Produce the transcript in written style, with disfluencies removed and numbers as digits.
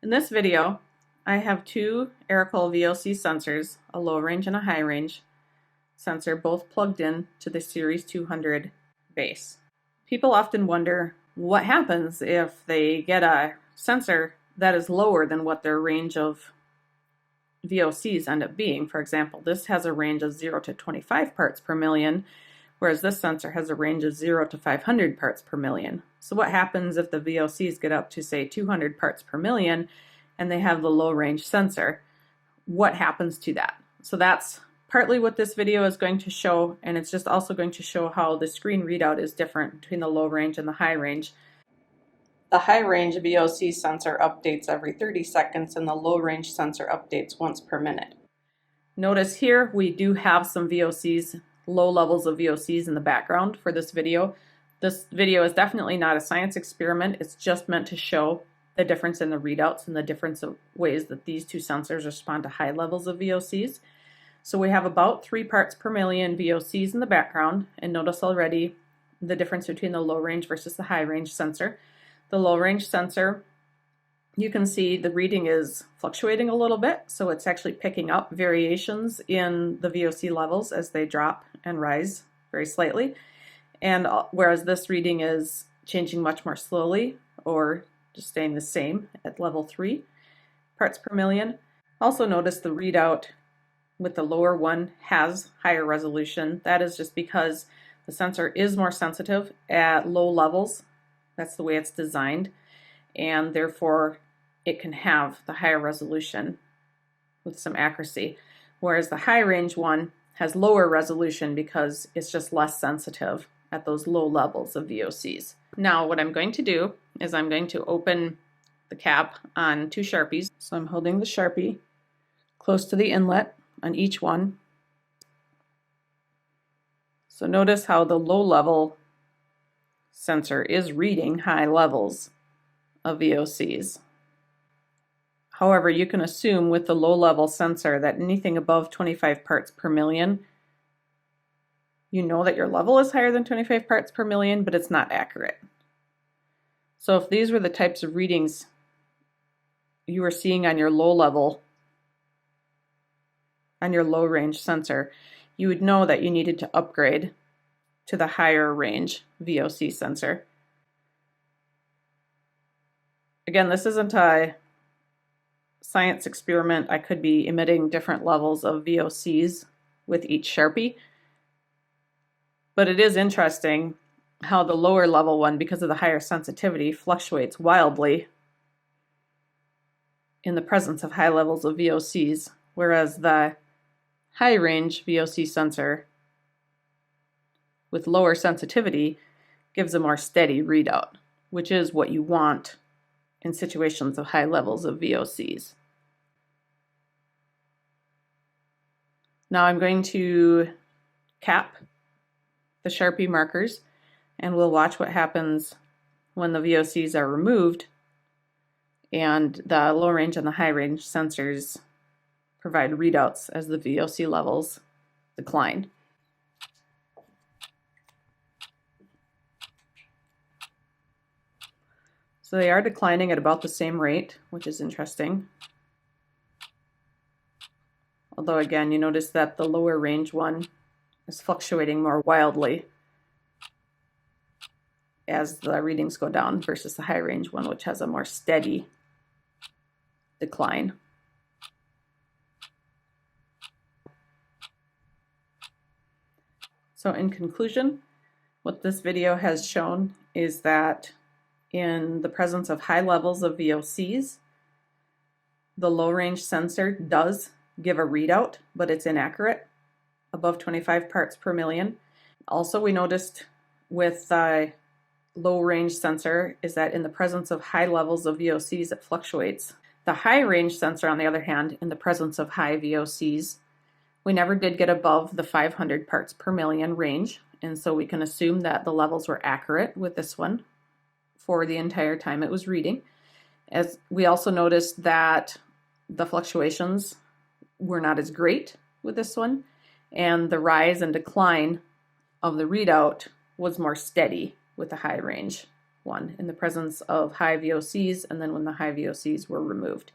In this video, I have two Aeroqual VOC sensors, a low range and a high range sensor, both plugged in to the Series 200 base. People often wonder what happens if they get a sensor that is lower than what their range of VOCs end up being. For example, this has a range of 0 to 25 parts per million, whereas this sensor has a range of 0 to 500 parts per million. So what happens if the VOCs get up to, say, 200 parts per million and they have the low range sensor? What happens to that? So that's partly what this video is going to show, and it's just also going to show how the screen readout is different between the low range and the high range. The high range VOC sensor updates every 30 seconds and the low range sensor updates once per minute. Notice here we do have some VOCs, low levels of VOCs in the background for this video. This video is definitely not a science experiment. It's just meant to show the difference in the readouts and the difference of ways that these two sensors respond to high levels of VOCs. So we have about 3 parts per million VOCs in the background, and notice already the difference between the low range versus the high range sensor. The low range sensor, you can see the reading is fluctuating a little bit, so it's actually picking up variations in the VOC levels as they drop and rise very slightly, and whereas this reading is changing much more slowly or just staying the same at level 3 parts per million. Also notice the readout with the lower one has higher resolution. That is just because the sensor is more sensitive at low levels. That's the way it's designed, and therefore it can have the higher resolution with some accuracy, whereas the high range one has lower resolution because it's just less sensitive at those low levels of VOCs. Now what I'm going to do is I'm going to open the cap on 2 Sharpies. So I'm holding the Sharpie close to the inlet on each one. So notice how the low level sensor is reading high levels of VOCs. However, you can assume with the low level sensor that anything above 25 parts per million, you know that your level is higher than 25 parts per million, but it's not accurate. So if these were the types of readings you were seeing on your low level, on your low range sensor, you would know that you needed to upgrade to the higher range VOC sensor. Again, this isn't a science experiment. I could be emitting different levels of VOCs with each Sharpie, but it is interesting how the lower level one, because of the higher sensitivity, fluctuates wildly in the presence of high levels of VOCs, whereas the high range VOC sensor with lower sensitivity gives a more steady readout, which is what you want in situations of high levels of VOCs. Now I'm going to cap the Sharpie markers, and we'll watch what happens when the VOCs are removed and the low range and the high range sensors provide readouts as the VOC levels decline. So they are declining at about the same rate, which is interesting. Although again, you notice that the lower range one is fluctuating more wildly as the readings go down versus the high range one, which has a more steady decline. So in conclusion, what this video has shown is that in the presence of high levels of VOCs, the low range sensor does give a readout, but it's inaccurate, above 25 parts per million. Also, we noticed with the low range sensor is that in the presence of high levels of VOCs, it fluctuates. The high range sensor, on the other hand, in the presence of high VOCs, we never did get above the 500 parts per million range, and so we can assume that the levels were accurate with this one for the entire time it was reading. As we also noticed that the fluctuations were not as great with this one, and the rise and decline of the readout was more steady with the high range 1 in the presence of high VOCs and then when the high VOCs were removed.